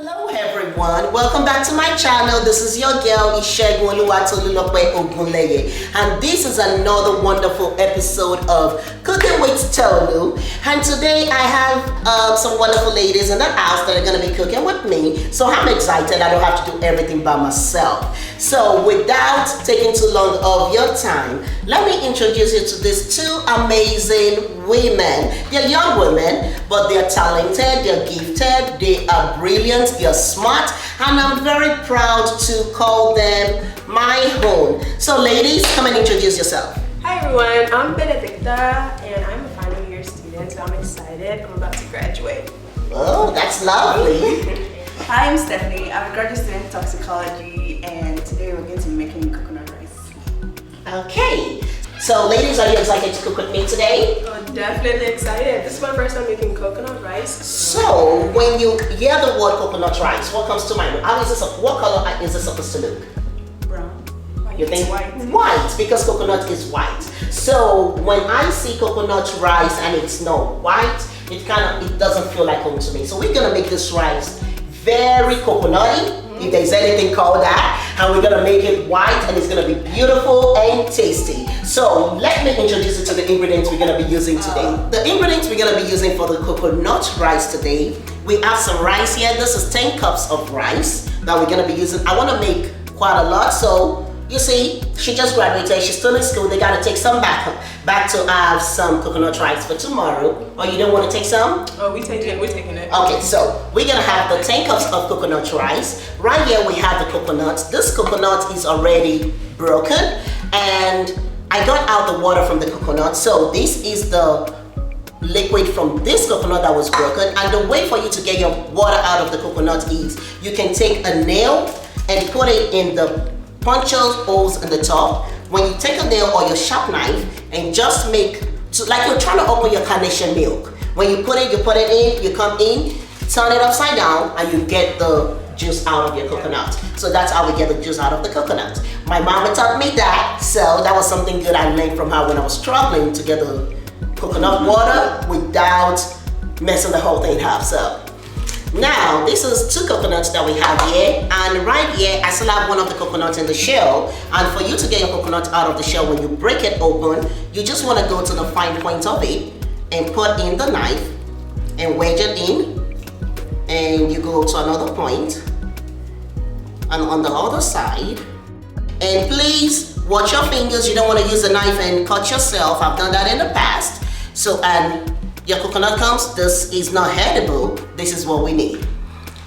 Hello everyone, welcome back to my channel. This is your girl Tolu, and this is another wonderful episode of Cooking with Tolu. And today I have some wonderful ladies in the house that are going to be cooking with me. So I'm excited. I don't have to do everything by myself. So without taking too long of your time, let me introduce you to these two amazing women. They're young women, but they're talented, they're gifted, they are brilliant, they're smart, and I'm very proud to call them my own. So ladies, come and introduce yourself. Hi everyone, I'm Benedicta and I'm a final year student, so I'm excited. I'm about to graduate. Oh, that's lovely. Hi, I'm Stephanie. I'm a graduate student in toxicology, and today we're going to be making coconut rice. Okay, so ladies, are you excited to cook with me today? Oh, definitely excited. This is my first time making coconut rice. So when you hear the word coconut rice, what comes to mind? What color is it supposed to look? Brown. You think white? White, because coconut is white. So when I see coconut rice and it's not white, it doesn't feel like home to me. So we're gonna make this rice very coconutty, if there's anything called that, and we're gonna make it white, and it's gonna be beautiful and tasty. So let me introduce you to the ingredients we're gonna be using today. The ingredients we're gonna be using for the coconut rice today, we have some rice here. This is 10 cups of rice that we're gonna be using. I wanna make quite a lot, so you see, she just graduated, she's still in school. They gotta take some back to have some coconut rice for tomorrow. Or you don't want to take some? Oh, we're taking it. Okay, so we're gonna have the 10 cups of coconut rice. Right here we have the coconut. This coconut is already broken, and I got out the water from the coconut. So this is the liquid from this coconut that was broken. And the way for you to get your water out of the coconut is you can take a nail and put it in the puncture holes in the top. When you take a nail or your sharp knife and just make, like you're trying to open your carnation milk. When you put it in, you come in, turn it upside down, and you get the juice out of your coconut. So that's how we get the juice out of the coconut. My mama taught me that, so that was something good I learned from her when I was struggling to get the coconut water without messing the whole thing up. So now, this is 2 coconuts that we have here, and right here I still have one of the coconuts in the shell. And for you to get your coconut out of the shell, when you break it open, you just want to go to the fine point of it and put in the knife and wedge it in, and you go to another point and on the other side. And please watch your fingers, you don't want to use the knife and cut yourself. I've done that in the past. So, and your coconut comes, this is not edible, this is what we need.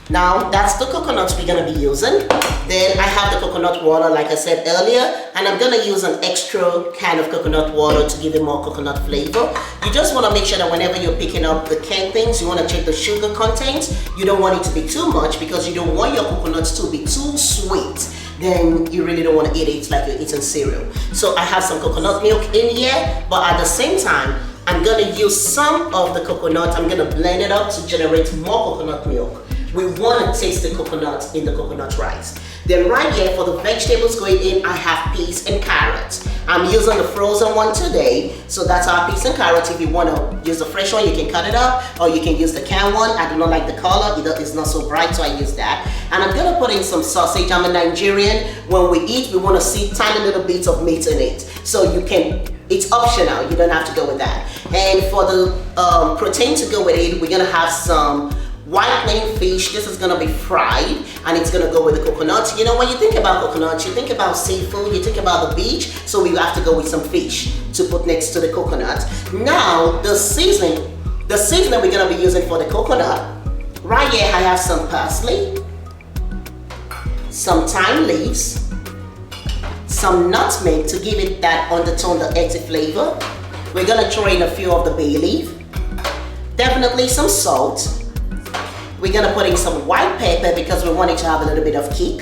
Now, that's the coconuts we're gonna be using. Then I have the coconut water, like I said earlier, and I'm gonna use an extra kind of coconut water to give it more coconut flavor. You just wanna make sure that whenever you're picking up the canned things, you wanna check the sugar content. You don't want it to be too much because you don't want your coconuts to be too sweet. Then you really don't wanna eat it like you're eating cereal. So I have some coconut milk in here, but at the same time, I'm gonna use some of the coconut, I'm gonna blend it up to generate more coconut milk. We wanna taste the coconut in the coconut rice. Then right here for the vegetables going in, I have peas and carrots. I'm using the frozen one today, so that's our peas and carrots. If you wanna use the fresh one, you can cut it up, or you can use the canned one. I do not like the color, it's not so bright, so I use that. And I'm gonna put in some sausage. I'm a Nigerian. When we eat, we wanna see tiny little bits of meat in it. So you can, it's optional, you don't have to go with that. And for the protein to go with it, we're gonna have some white plain fish. This is gonna be fried, and it's gonna go with the coconut. You know, when you think about coconut, you think about seafood, you think about the beach, so we have to go with some fish to put next to the coconut. Now, the seasoning we're gonna be using for the coconut, right here I have some parsley, some thyme leaves, some nutmeg to give it that undertone, the earthy flavor. We're gonna throw in a few of the bay leaf, definitely some salt. We're gonna put in some white pepper because we want it to have a little bit of kick.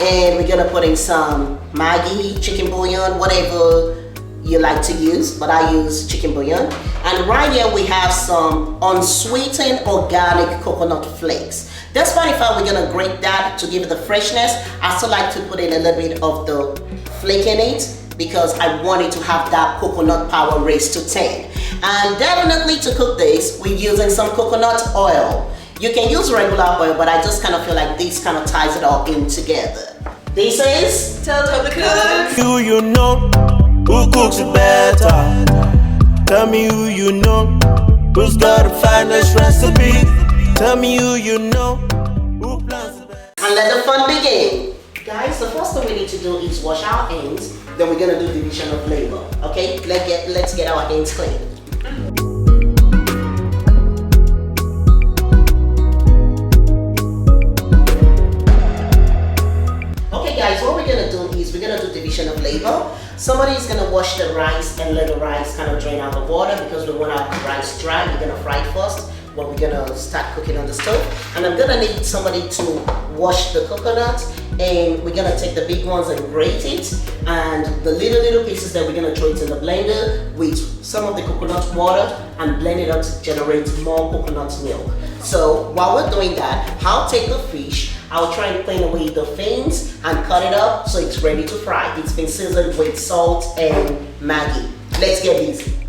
And we're gonna put in some Maggi, chicken bouillon, whatever you like to use, but I use chicken bouillon. And right here we have some unsweetened organic coconut flakes. That's why we're gonna grate that to give it the freshness. I still like to put in a little bit of the flake in it because I want it to have that coconut power raised to 10. And definitely to cook this, we're using some coconut oil. You can use regular oil, but I just kind of feel like this kind of ties it all in together. This is Tolu cooks. Who you know, who cooks it better? Tell me who you know, who's got the finest recipe? Tell me who you know, who plans it better? and let the fun begin. Guys, the first thing we need to do is wash our hands. Then we're gonna do division of labor. Okay, let's get our hands clean. Okay guys, what we're gonna do is we're gonna do division of labor. Somebody is gonna wash the rice and let the rice kind of drain out the water because we want our rice dry. We're gonna fry it first, but we're gonna start cooking on the stove. And I'm gonna need somebody to wash the coconut, and we're gonna take the big ones and grate it, and the little pieces that we're gonna throw it in the blender with some of the coconut water and blend it up to generate more coconut milk. So while we're doing that, I'll take the fish, I'll try and clean away the fins and cut it up so it's ready to fry. It's been seasoned with salt and Maggi. Let's get busy.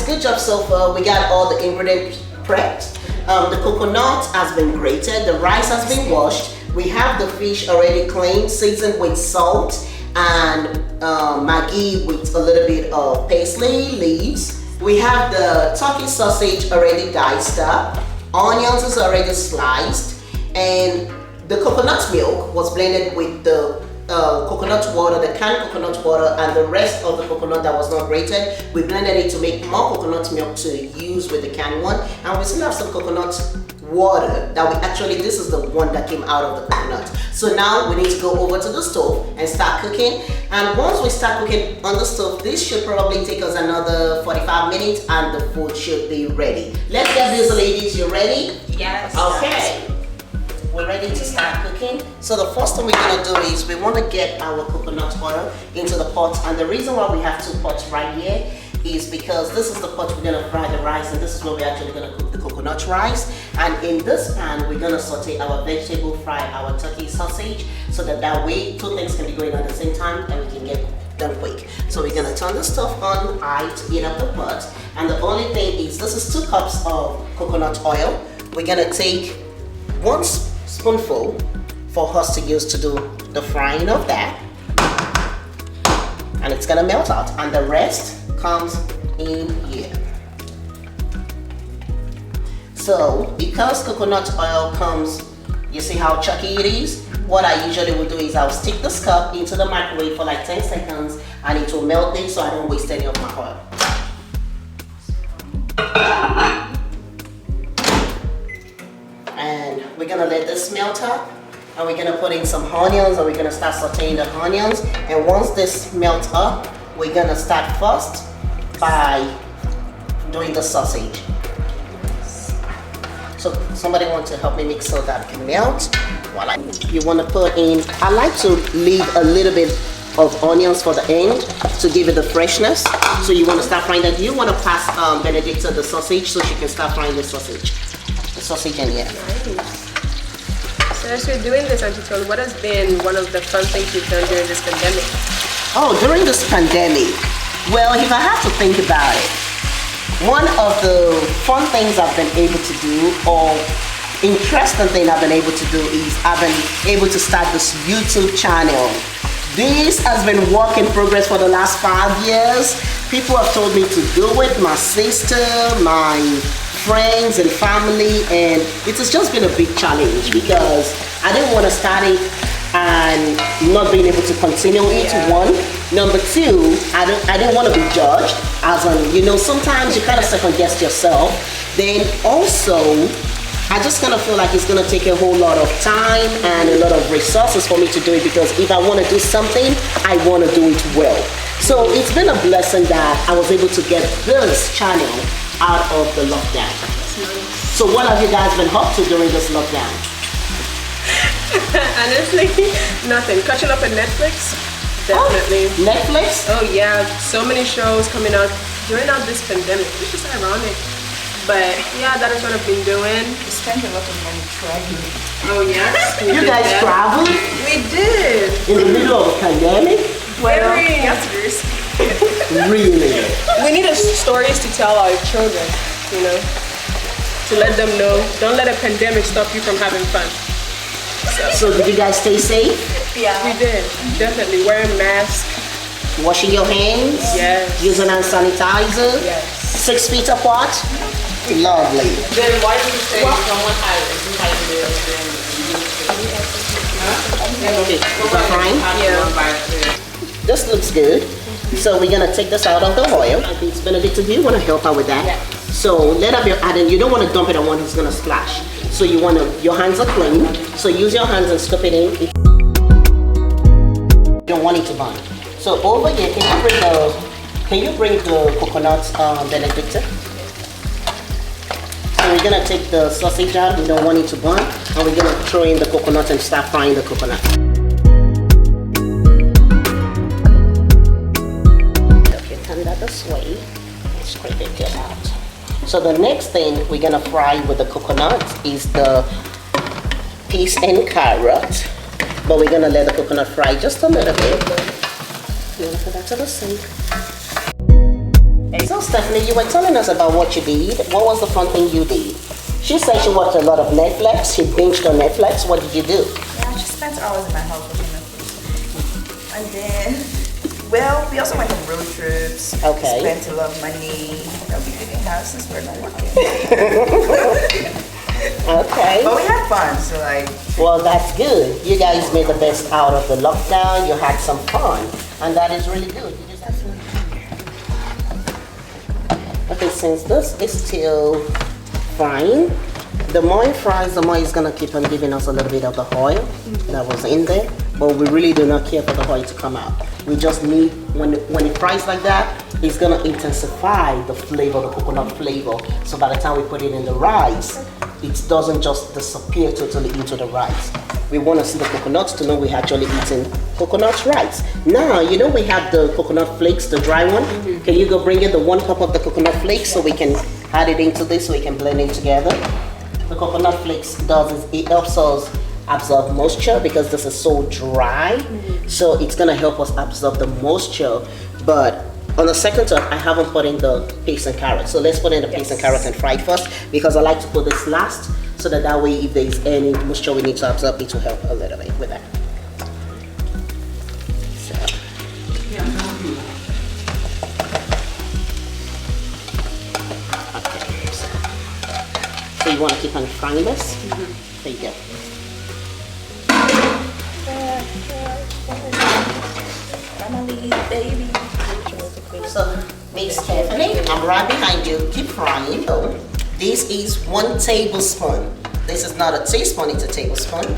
Good job so far. We got all the ingredients prepped. The coconut has been grated, the rice has been washed, we have the fish already cleaned, seasoned with salt and Maggi with a little bit of parsley leaves. We have the turkey sausage already diced up, onions is already sliced, and the coconut milk was blended with the coconut water, the canned coconut water, and the rest of the coconut that was not grated. We blended it to make more coconut milk to use with the canned one, and we still have some coconut water that we actually, this is the one that came out of the coconut. So now we need to go over to the stove and start cooking, and once we start cooking on the stove, this should probably take us another 45 minutes and the food should be ready. Let's get busy, ladies. You ready? Yes. Okay. We're ready to start cooking. So the first thing we're gonna do is we want to get our coconut oil into the pot, and the reason why we have two pots right here is because this is the pot we're gonna fry the rice, and this is where we're actually gonna cook the coconut rice. And in this pan we're gonna saute our vegetable, fry our turkey sausage, so that way two things can be going on at the same time and we can get done quick. So we're gonna turn the stove on high to heat up the pot, and the only thing is this is 2 cups of coconut oil. We're gonna take 1 spoonful for us to use to do the frying of that, and it's gonna melt out, and the rest comes in here. So because coconut oil comes, you see how chunky it is, what I usually will do is I'll stick this cup into the microwave for like 10 seconds and it will melt it so I don't waste any of my oil. And we're gonna let this melt up, and we're gonna put in some onions, and we're gonna start sauteing the onions. And once this melts up, we're gonna start first by doing the sausage. So somebody wants to help me mix so that it can melt. Voila. You wanna put in, I like to leave a little bit of onions for the end to give it the freshness. So you wanna start frying that. You wanna pass Benedicta the sausage so she can start frying the sausage. Sausage in here. Nice. So as you're doing this, Auntie Tolu, what has been one of the fun things you've done during this pandemic? Oh, during this pandemic, well, if I have to think about it, one of the fun things I've been able to do, or interesting thing I've been able to do, is I've been able to start this YouTube channel. This has been work in progress for the last 5 years. People have told me to do it, my sister, my friends and family, and it has just been a big challenge because I didn't want to start it and not being able to continue it, one. Number two, I didn't want to be judged, as in, you know, sometimes you kind of second guess yourself. Then also, I just kind of feel like it's going to take a whole lot of time and a lot of resources for me to do it, because if I want to do something, I want to do it well. So it's been a blessing that I was able to get this channel out of the lockdown. So what have you guys been up to during this lockdown? Honestly, nothing. Catching up on Netflix, definitely. Oh, Netflix? Oh yeah, so many shows coming out during this pandemic, which is ironic. But yeah, that is what I've been doing. We spent a lot of money traveling. Oh yes. You guys traveled We did. in the middle of a pandemic? Very. Really? We need stories to tell our children, you know, to let them know. Don't let a pandemic stop you from having fun. So did you guys stay safe? Yeah. We did, definitely. Wearing masks. Washing your hands? Yes. Using hand sanitizer? Yes. 6 feet apart? Lovely. Then why do you say someone Okay, is that fine? Yeah. This looks good. So we're gonna take this out of the oil. It's Benedict, do you wanna help out with that? Yeah. So let up your add-in. You don't wanna dump it on one who's gonna splash. So you wanna, your hands are clean. So use your hands and scoop it in. You don't want it to burn. So over here, can you bring the coconut, Benedict? So we're gonna take the sausage out, we don't want it to burn, and we're gonna throw in the coconut and start frying the coconut. If you turn that this way, scrape it just out. So the next thing we're gonna fry with the coconut is the peas and carrot, but we're gonna let the coconut fry just a little bit. You're gonna put that to the sink. So Stephanie, you were telling us about what you did. What was the fun thing you did? She said she watched a lot of Netflix. She binged on Netflix. What did you do? Yeah, I just spent hours in my house watching Netflix. And then, well, we also went on road trips. Okay. Spent a lot of money that we didn't have since we're not working. Okay. But we had fun, so like. Well, that's good. You guys made the best out of the lockdown. You had some fun, and that is really good. You just have to. Okay, since this is still frying, the more it fries, the more it's gonna keep on giving us a little bit of the oil that was in there. But we really do not care for the oil to come out. We just need, when it fries like that, it's gonna intensify the flavor, the coconut flavor. So by the time we put it in the rice, it doesn't just disappear totally into the rice. We want to see the coconuts to know we're actually eating coconut rice. Now, you know we have the coconut flakes, the dry one. Can you go bring in the 1 cup of the coconut flakes so we can add it into this so we can blend it together? The coconut flakes does is it helps us absorb moisture because this is so dry. So it's gonna help us absorb the moisture. But on the second top, I haven't put in the peas and carrots. So let's put in the peas and carrots and fry it first, because I like to put this last, so that way if there is any moisture we need to absorb, it will help a little bit with that. So you want to keep on frying this? There you go. Family, baby. So, Miss Stephanie, I'm right behind you. Keep frying. So, this is 1 tablespoon. This is not a teaspoon, it's a tablespoon.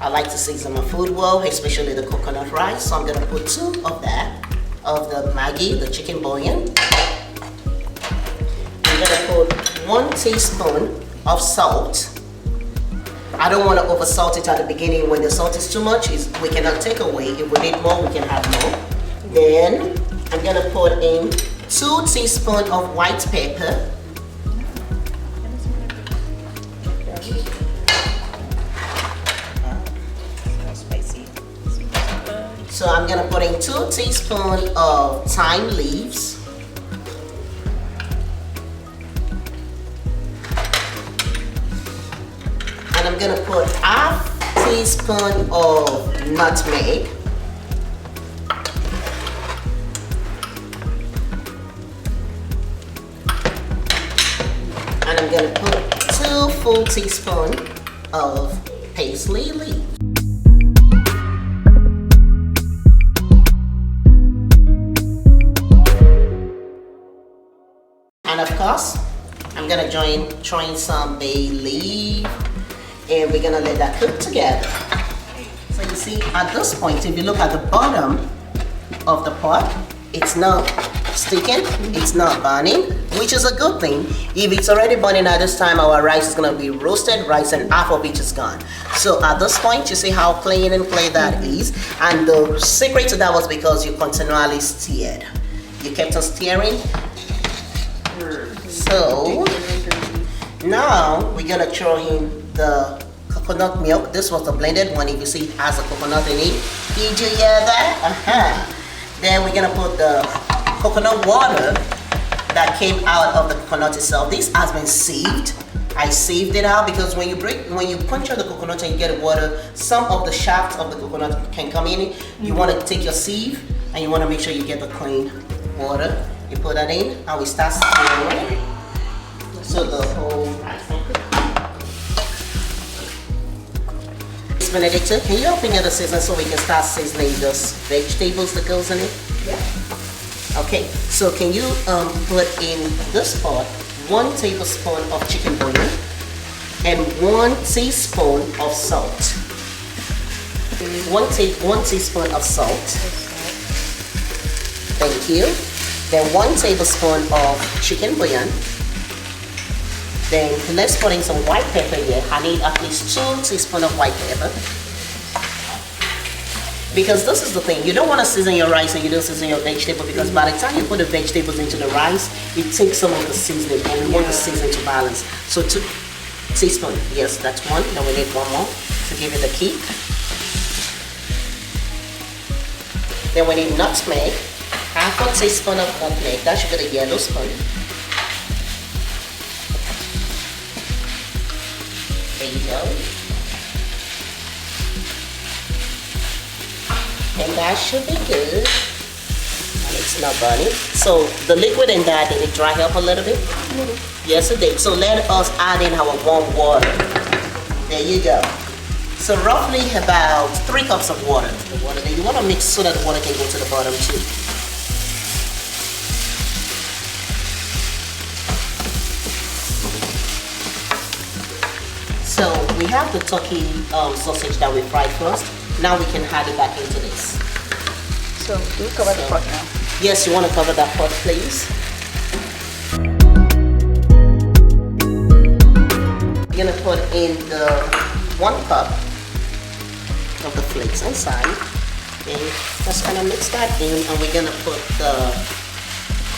I like to season my food well, especially the coconut rice. So I'm gonna put 2 of that, of the Maggi, the chicken bouillon. I'm gonna put 1 teaspoon of salt. I don't want to over salt it at the beginning. When the salt is too much, we cannot take away. If we need more, we can have more. Then I'm gonna put in 2 teaspoons of white pepper. So I'm gonna put in 2 teaspoons of thyme leaves. gonna put half teaspoon of nutmeg. And I'm gonna put 2 full teaspoons of parsley leaf. And of course, I'm gonna throw in some bay leaf, and we're gonna let that cook together. So you see, at this point, if you look at the bottom of the pot, it's not sticking, it's not burning, which is a good thing. If it's already burning at this time, our rice is gonna be roasted rice and half of it is gone. So at this point, you see how clean and clear that is. And the secret to that was because you continually stirred. You kept on stirring. So now we're gonna throw in the coconut milk. This was the blended one. If you see, it has a coconut in it. Did you hear that? Then we're gonna put the coconut water that came out of the coconut itself. This has been sieved. I sieved it out because when you puncture the coconut and you get water, some of the shaft of the coconut can come in. You want to take your sieve and you want to make sure you get the clean water. You put that in and we start stirring. So the whole rice can cook. Miss Benedicta, can you open the seasoning so we can start seasoning those vegetables that goes in it? Yeah. Okay, so can you put in this pot 1 tablespoon of chicken bouillon and 1 teaspoon of salt. 1 teaspoon of salt. Thank you. Then 1 tablespoon of chicken bouillon. Then let's put in some white pepper here. I need at least 2 teaspoons of white pepper. Because this is the thing, you don't want to season your rice and you don't season your vegetable, because by the time you put the vegetables into the rice, it takes some of the seasoning, and we want the seasoning to balance. So 2 teaspoons, yes, that's 1. Then we need 1 more to give it the kick. Then we need nutmeg, half a teaspoon of nutmeg. That should be the yellow spoon. There you go. And that should be good. And it's not burning. So the liquid in that, did it dry up a little bit? Yes, it did. So let us add in our warm water. There you go. So roughly about 3 cups of water. Then you want to mix so that the water can go to the bottom too. So we have the turkey sausage that we fried first. Now we can add it back into this. So do we cover the pot now? Yes, you want to cover that pot, please. You're gonna put in the 1 cup of the flakes inside. And just gonna mix that in, and we're gonna put the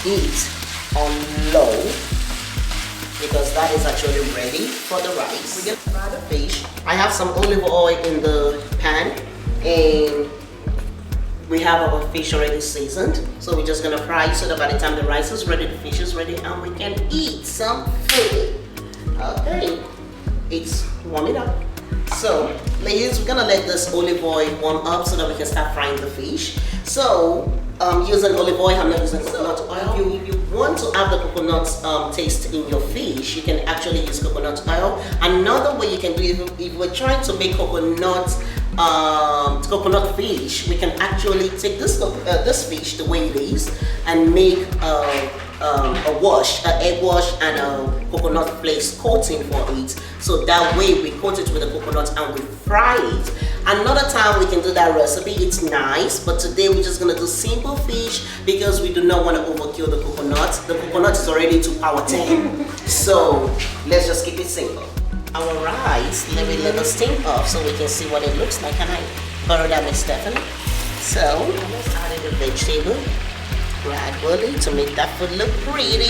heat on low, because that is actually ready for the rice. We're gonna fry the fish. I have some olive oil in the pan, and we have our fish already seasoned. So we're just gonna fry it so that by the time the rice is ready, the fish is ready, and we can eat some food. Okay, it's warming up. So, ladies, we're gonna let this olive oil warm up so that we can start frying the fish. So, using olive oil, I'm not using coconut oil. If you want to have the coconut taste in your fish, you can actually use coconut oil. Another way you can do it, if we're trying to make coconut fish, we can actually take this fish the way it is and make an egg wash and a coconut flakes coating for it. So that way we coat it with the coconut and we fry it. Another time we can do that recipe, it's nice, but today we're just gonna do simple fish because we do not want to overkill the coconut. The coconut is already to our 10. So let's just keep it simple. Our rice, let us steam up so we can see what it looks like. And I borrow that, Miss Stephanie. So let's add in the vegetable gradually to make that food look pretty.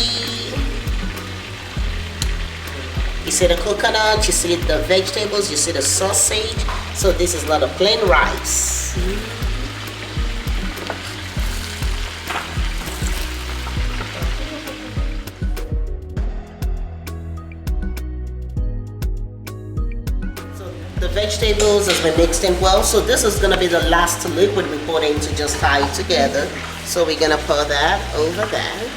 You see the coconut, you see the vegetables, you see the sausage. So this is not a plain rice. So The vegetables has been mixed in well, so this is gonna be the last liquid we put in to just tie it together. So we're gonna pour that over there.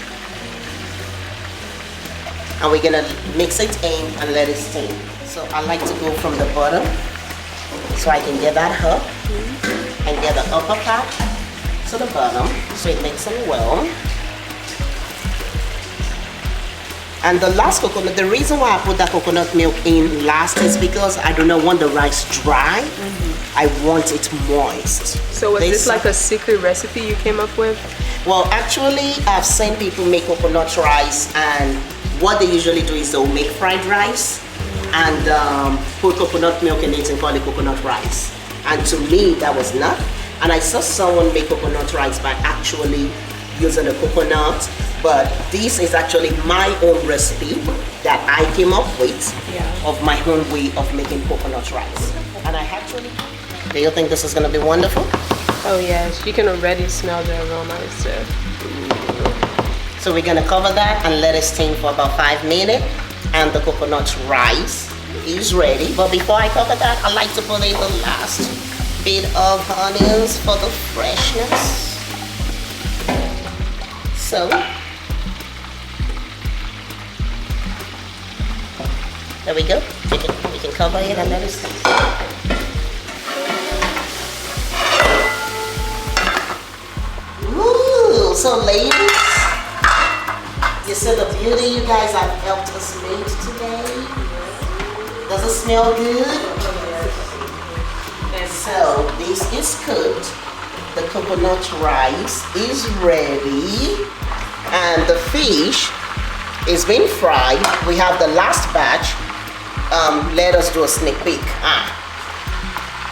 And we're gonna mix it in and let it steam. So I like to go from the bottom so I can get that up and get the upper part to the bottom so it makes it well. And the last coconut, the reason why I put that coconut milk in last is because I do not want the rice dry. I want it moist. So was this like a secret recipe you came up with? Well, actually, I've seen people make coconut rice, and what they usually do is they'll make fried rice and put coconut milk in it and call it coconut rice. And to me, that was not. And I saw someone make coconut rice by actually using a coconut, but this is actually my own recipe that I came up with of my own way of making coconut rice. And I actually, do you think this is gonna be wonderful? Oh yes, you can already smell the aroma. So we're gonna cover that and let it steam for about 5 minutes, and the coconut rice is ready. But before I cover that, I like to put in the last bit of onions for the freshness. So, there we go. We can cover it and let it steam. Ooh, so ladies, you see the beauty you guys have helped us make today? Does it smell good? So, this is cooked. The coconut rice is ready, and the fish is being fried. We have the last batch. Let us do a sneak peek.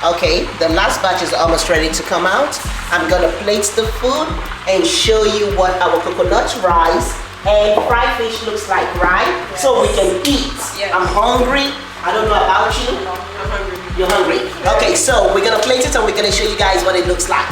Okay, the last batch is almost ready to come out. I'm gonna plate the food and show you what our coconut rice and fried fish looks like, right? Yes. So we can eat. Yes. I'm hungry. I don't know about you. I'm hungry. You're hungry? Okay, so we're gonna plate it and we're gonna show you guys what it looks like.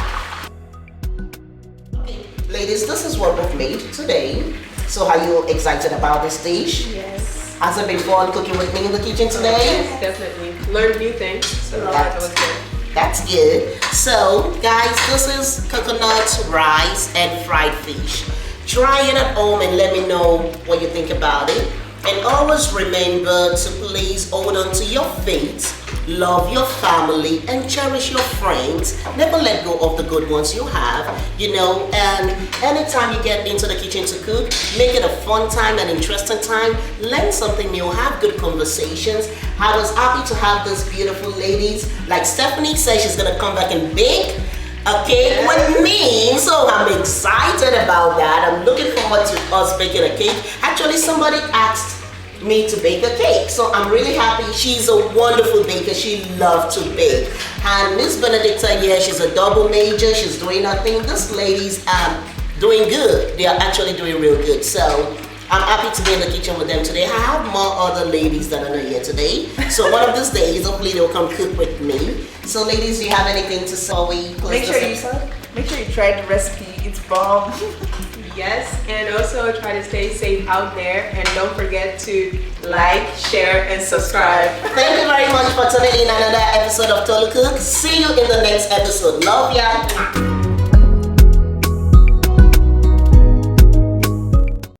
Ladies, this is what we've made today. So are you excited about this dish? Yes. Has it been fun cooking with me in the kitchen today? Yes, definitely. Learned new things. So that was good. That's good. So guys, this is coconut rice and fried fish. Try it at home and let me know what you think about it. And always remember to please hold on to your faith, love your family, and cherish your friends. Never let go of the good ones you have, you know, and anytime you get into the kitchen to cook, make it a fun time, an interesting time, learn something new, have good conversations. I was happy to have these beautiful ladies. Like Stephanie said, she's gonna come back and bake a cake with me, so I'm excited about that. I'm looking forward to us baking a cake. Actually, somebody asked me to bake a cake, so I'm really happy. She's a wonderful baker. She loves to bake. And Miss Benedicta, yeah, she's a double major. She's doing her thing. This lady's doing good. They are actually doing real good. So I'm happy to be in the kitchen with them today. I have more other ladies that are not here today. So one of these days, hopefully they'll come cook with me. So ladies, do you have anything to say? Make sure you try the recipe. It's bomb. Yes, and also try to stay safe out there, and don't forget to like, share, and subscribe. Thank you very much for tuning in another episode of Tolu Cook. See you in the next episode. Love ya.